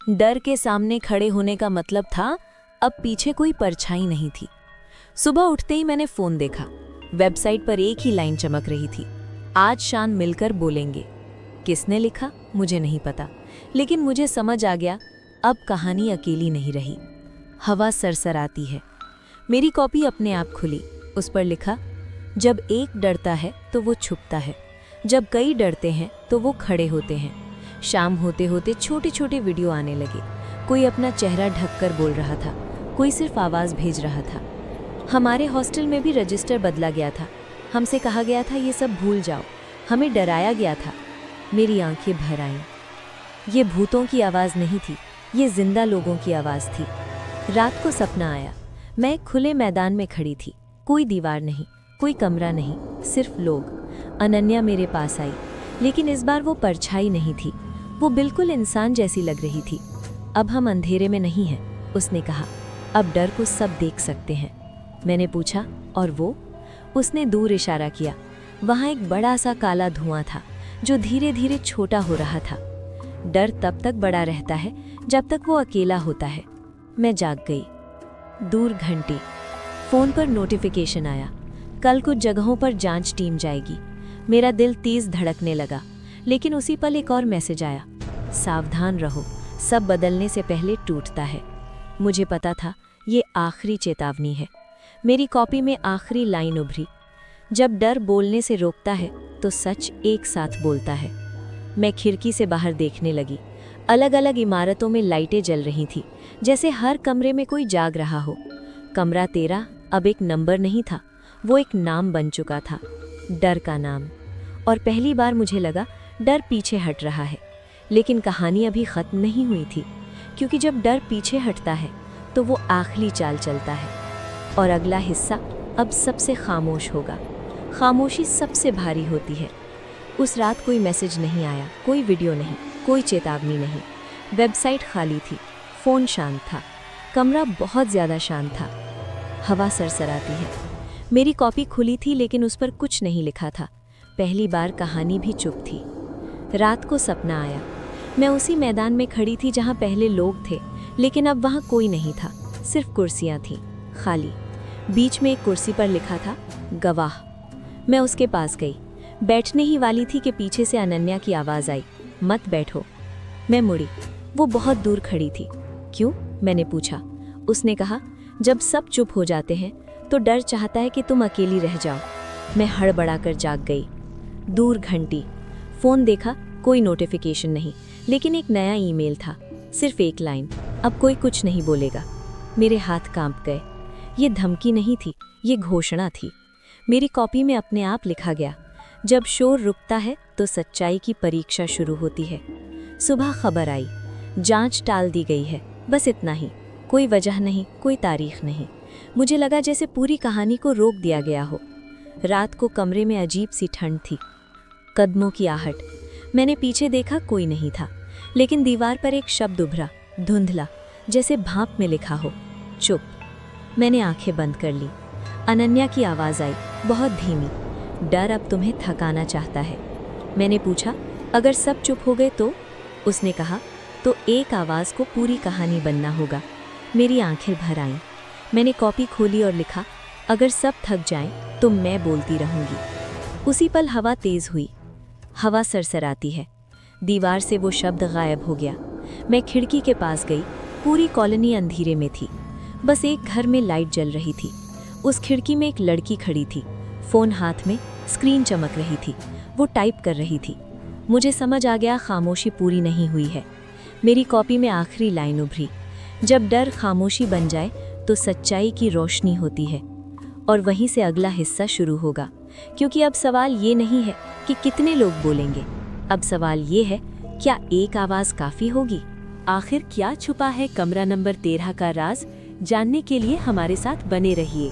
डर के सामने खड़े होने का मतलब था अब पीछे कोई परछाई नहीं थी। सुबह उठते ही मैंने फोन देखा। वेबसाइट पर एक ही लाइन चमक रही थी, आज शान मिलकर बोलेंगे। किसने लिखा मुझे नहीं पता, लेकिन मुझे समझ आ गया अब कहानी अकेली नहीं रही। हवा सरसराती है। मेरी कॉपी अपने आप खुली। उस पर लिखा, जब एक डरता है तो वो छुपता है, जब कई डरते हैं तो वो खड़े होते हैं। शाम होते होते छोटे छोटे वीडियो आने लगे। कोई अपना चेहरा ढककर बोल रहा था, कोई सिर्फ आवाज़ भेज रहा था। हमारे हॉस्टल में भी रजिस्टर बदला गया था। हमसे कहा गया था ये सब भूल जाओ। हमें डराया गया था। मेरी आंखें भर आईं। ये भूतों की आवाज़ नहीं थी, ये जिंदा लोगों की आवाज़ थी। रात को सपना आया। मैं एक खुले मैदान में खड़ी थी। कोई दीवार नहीं, कोई कमरा नहीं, सिर्फ लोग। अनन्या मेरे पास आई, लेकिन इस बार वो परछाई नहीं थी। वो बिल्कुल इंसान जैसी लग रही थी। अब हम अंधेरे में नहीं हैं, उसने कहा। अब डर को सब देख सकते हैं। मैंने पूछा, और वो? उसने दूर इशारा किया। वहाँ एक बड़ा सा काला धुआं था जो धीरे धीरे छोटा हो रहा था। डर तब तक बड़ा रहता है जब तक वो अकेला होता है। मैं जाग गई। दूर घंटी। फोन पर नोटिफिकेशन आया, कल कुछ जगहों पर जांच टीम जाएगी। मेरा दिल तेज धड़कने लगा, लेकिन उसी पल एक और मैसेज आया, सावधान रहो, सब बदलने से पहले टूटता है। मुझे पता था ये आखिरी चेतावनी है। मेरी कॉपी में आखिरी लाइन उभरी, जब डर बोलने से रोकता है तो सच एक साथ बोलता है। मैं खिड़की से बाहर देखने लगी। अलग अलग इमारतों में लाइटें जल रही थी, जैसे हर कमरे में कोई जाग रहा हो। कमरा 13 अब एक नंबर नहीं था, वो एक नाम बन चुका था, डर का नाम। और पहली बार मुझे लगा डर पीछे हट रहा है। लेकिन कहानी अभी ख़त्म नहीं हुई थी, क्योंकि जब डर पीछे हटता है तो वो आखिरी चाल चलता है। और अगला हिस्सा अब सबसे खामोश होगा। खामोशी सबसे भारी होती है। उस रात कोई मैसेज नहीं आया, कोई वीडियो नहीं, कोई चेतावनी नहीं। वेबसाइट खाली थी, फ़ोन शांत था, कमरा बहुत ज़्यादा शांत था। हवा सरसराती है। मेरी कॉपी खुली थी, लेकिन उस पर कुछ नहीं लिखा था। पहली बार कहानी भी चुप थी। रात को सपना आया। मैं उसी मैदान में खड़ी थी जहाँ पहले लोग थे, लेकिन अब वहाँ कोई नहीं था, सिर्फ कुर्सियाँ थीं, खाली। बीच में एक कुर्सी पर लिखा था, गवाह। मैं उसके पास गई। बैठने ही वाली थी कि पीछे से अनन्या की आवाज़ आई, मत बैठो। मैं मुड़ी। वो बहुत दूर खड़ी थी। क्यों? मैंने पूछा। उसने कहा, जब सब चुप हो जाते हैं तो डर चाहता है कि तुम अकेली रह जाओ। मैं हड़बड़ाकर जाग गई। दूर घंटी। फ़ोन देखा, कोई नोटिफिकेशन नहीं, लेकिन एक नया ईमेल था, सिर्फ एक लाइन, अब कोई कुछ नहीं बोलेगा। मेरे हाथ कांप गए। ये धमकी नहीं थी, ये घोषणा थी। मेरी कॉपी में अपने आप लिखा गया, जब शोर रुकता है तो सच्चाई की परीक्षा शुरू होती है। सुबह खबर आई, जांच टाल दी गई है, बस इतना ही। कोई वजह नहीं, कोई तारीख नहीं। मुझे लगा जैसे पूरी कहानी को रोक दिया गया हो। रात को कमरे में अजीब सी ठंड थी। कदमों की आहट। मैंने पीछे देखा, कोई नहीं था, लेकिन दीवार पर एक शब्द उभरा, धुंधला, जैसे भाप में लिखा हो, चुप। मैंने आंखें बंद कर ली। अनन्या की आवाज़ आई, बहुत धीमी, डर अब तुम्हें थकाना चाहता है। मैंने पूछा, अगर सब चुप हो गए तो? उसने कहा, तो एक आवाज़ को पूरी कहानी बनना होगा। मेरी आंखें भर आईं। मैंने कॉपी खोली और लिखा, अगर सब थक जाएं तो मैं बोलती रहूँगी। उसी पल हवा तेज़ हुई। हवा सरसराती है। दीवार से वो शब्द गायब हो गया। मैं खिड़की के पास गई। पूरी कॉलोनी अंधेरे में थी, बस एक घर में लाइट जल रही थी। उस खिड़की में एक लड़की खड़ी थी, फ़ोन हाथ में, स्क्रीन चमक रही थी, वो टाइप कर रही थी। मुझे समझ आ गया खामोशी पूरी नहीं हुई है। मेरी कॉपी में आखिरी लाइन उभरी, जब डर खामोशी बन जाए तो सच्चाई की रोशनी होती है। और वहीं से अगला हिस्सा शुरू होगा, क्योंकि अब सवाल ये नहीं है कि कितने लोग बोलेंगे, अब सवाल ये है, क्या एक आवाज़ काफ़ी होगी? आखिर क्या छुपा है कमरा नंबर 13 का राज? जानने के लिए हमारे साथ बने रहिए।